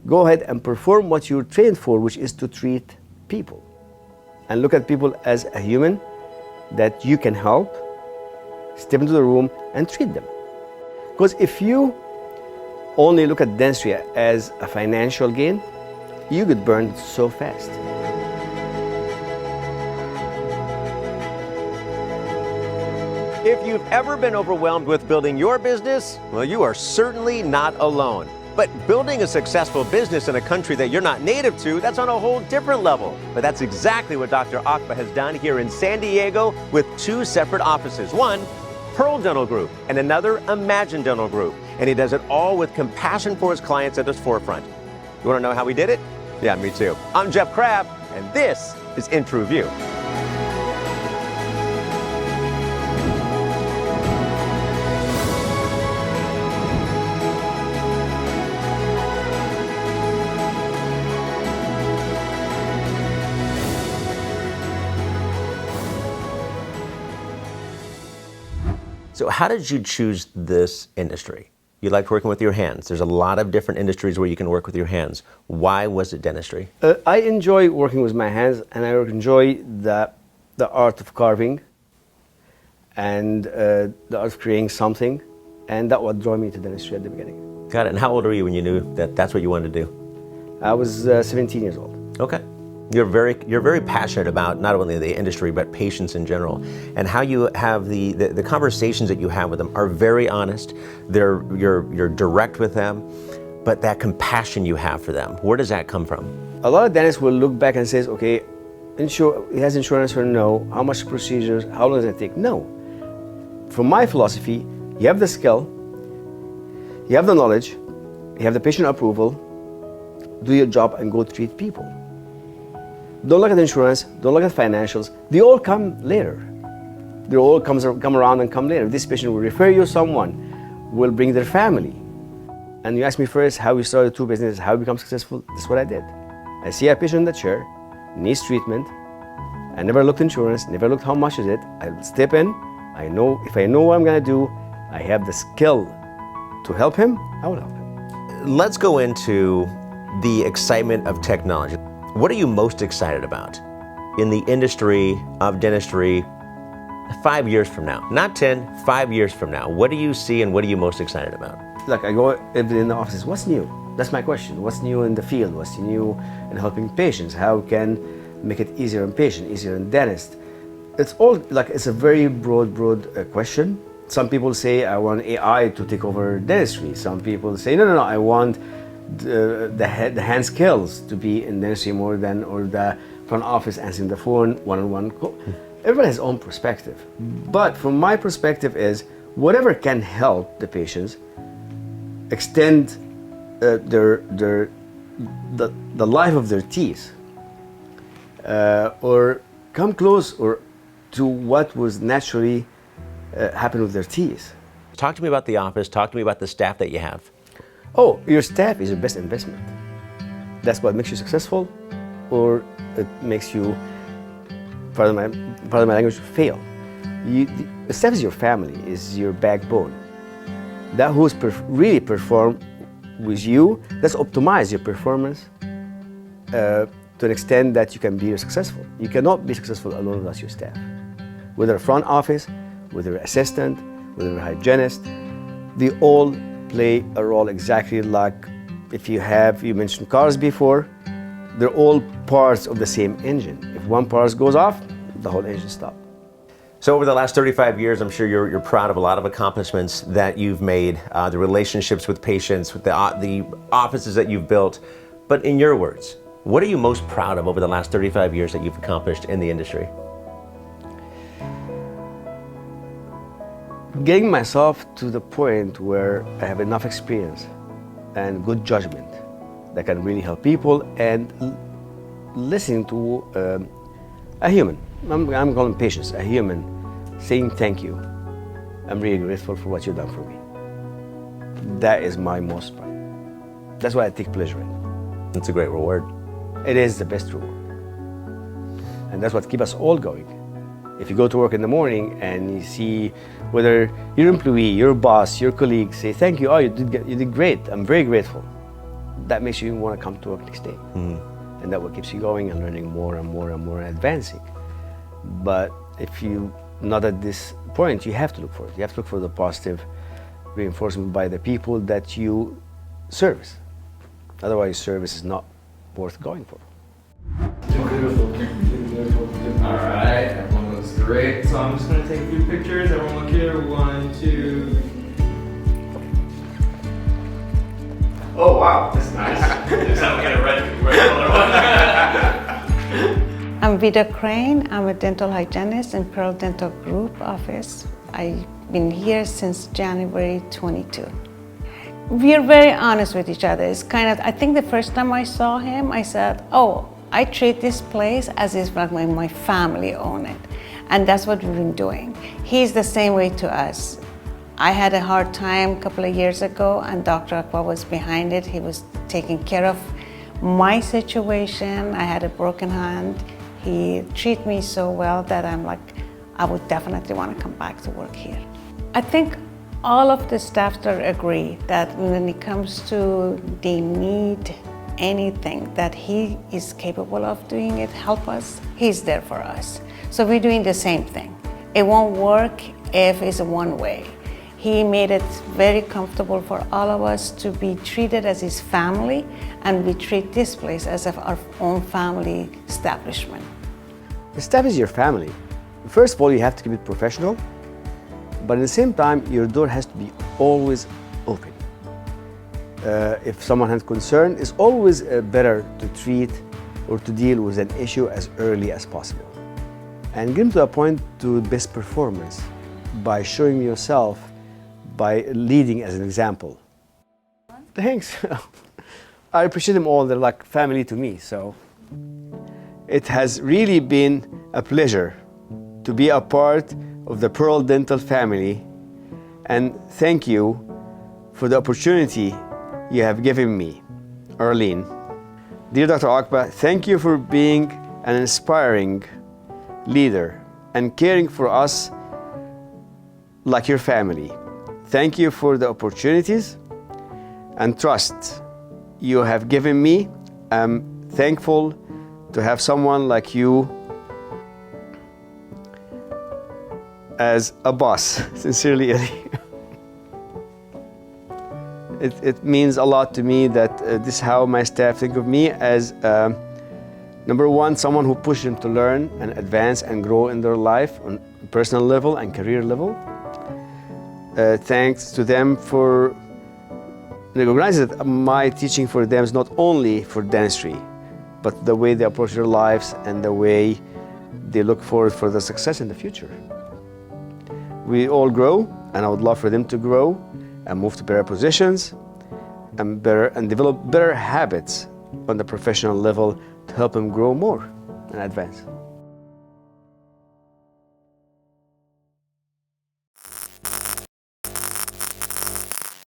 Go ahead and perform what you're trained for, which is to treat people. And look at people as a human that you can help. Step into the room and treat them. Because if you only look at dentistry as a financial gain, you get burned so fast. If you've ever been overwhelmed with building your business, well, you are certainly not alone. But building a successful business in a country that you're not native to, that's on a whole different level. But that's exactly what Dr. Okba has done here in San Diego with two separate offices. One, Pearl Dental Group, and another, Imagine Dental Group. And he does it all with compassion for his clients at his forefront. You want to know how he did it? Yeah, me too. I'm Jeff Crabb, and this is InTRUview. So how did you choose this industry? You liked working with your hands. There's a lot of different industries where you can work with your hands. Why was it dentistry? I enjoy working with my hands, and I enjoy the art of carving and the art of creating something, and that what drew me to dentistry at the beginning. Got it. And how old were you when you knew that that's what you wanted to do? I was 17 years old. Okay. You're very passionate about not only the industry but patients in general, and how you have the conversations that you have with them are very honest. You're direct with them, but that compassion you have for them, where does that come from? A lot of dentists will look back and says, okay, he has insurance or no? How much procedures? How long does it take? No. From my philosophy, you have the skill, you have the knowledge, you have the patient approval. Do your job and go treat people. Don't look at insurance, don't look at financials. They all come later. They all come around and come later. This patient will refer you someone, will bring their family. And you ask me first how we started two businesses, how we become successful. This is what I did. I see a patient in the chair, needs treatment. I never looked insurance, never looked how much is it. I step in, I know if I know what I'm gonna do, I have the skill to help him, I will help him. Let's go into the excitement of technology. What are you most excited about in the industry of dentistry 5 years from now? Not 10, 5 years from now. What do you see and what are you most excited about? Like I go in the office, what's new? That's my question. What's new in the field? What's new in helping patients? How can make it easier on patient, easier on dentist? It's all like, it's a very broad question. Some people say, I want AI to take over dentistry. Some people say, no, I want the hand skills to be in dentistry more than, or the front office answering the phone, one-on-one. Everyone has his own perspective. But from my perspective is, whatever can help the patients extend the life of their teeth, or come close or to what was naturally happen with their teeth. Talk to me about the office, talk to me about the staff that you have. Oh, your staff is your best investment. That's what makes you successful, or it makes you, pardon my language, fail. The staff is your family, is your backbone. That who's really perform with you, that's optimize your performance to an extent that you can be successful. You cannot be successful alone without your staff. Whether front office, whether assistant, whether hygienist, they all play a role exactly like if you mentioned cars before, they're all parts of the same engine. If one part goes off, the whole engine stops. So over the last 35 years, I'm sure you're proud of a lot of accomplishments that you've made, the relationships with patients, with the offices that you've built. But in your words, what are you most proud of over the last 35 years that you've accomplished in the industry? Getting myself to the point where I have enough experience and good judgment that can really help people, and listening to a human. I'm calling patients, a human, saying thank you. I'm really grateful for what you've done for me. That is my most pride. That's what I take pleasure in. It's a great reward. It is the best reward. And that's what keeps us all going. If you go to work in the morning and you see whether your employee, your boss, your colleague say, thank you, oh, you did great, I'm very grateful. that makes you want to come to work next day. And that what keeps you going and learning more and more and more and advancing. But if you not at this point, you have to look for it. You have to look for the positive reinforcement by the people that you service. Otherwise, service is not worth going for. All right, everyone looks great. So I'm just going to take a few pictures. Everyone look here. 1, 2. Oh wow, that's nice. Looks like we got a red color one. I'm Vida Crane. I'm a dental hygienist in Pearl Dental Group office. I've been here since January 22. We're very honest with each other. It's kind of, I think the first time I saw him, I said, oh, I treat this place as if like my family own it. And that's what we've been doing. He's the same way to us. I had a hard time a couple of years ago, and Dr. Okba was behind it. He was taking care of my situation. I had a broken hand. He treated me so well that I'm like, I would definitely want to come back to work here. I think all of the staff there agree that when it comes to they need anything that he is capable of doing it, help us, he's there for us. So we're doing the same thing. It won't work if it's one way. He made it very comfortable for all of us to be treated as his family, and we treat this place as if our own family establishment. The staff is your family. First of all, you have to keep it professional, but at the same time, your door has to be always open. If someone has concern, it's always better to treat or to deal with an issue as early as possible. And get them to a point to best performance by showing yourself, by leading as an example. Thanks. I appreciate them all. They're like family to me. So it has really been a pleasure to be a part of the Pearl Dental family. And thank you for the opportunity you have given me, Arlene. Dear Dr. Okba, thank you for being an inspiring leader and caring for us like your family. Thank you for the opportunities and trust you have given me. I'm thankful to have someone like you as a boss. Sincerely, Eddie. It means a lot to me that this is how my staff think of me as number one, someone who pushes them to learn and advance and grow in their life on a personal level and career level. Thanks to them for recognizing that my teaching for them is not only for dentistry, but the way they approach their lives and the way they look forward for their success in the future. We all grow, and I would love for them to grow and move to better positions and develop better habits on the professional level to help them grow more and advance.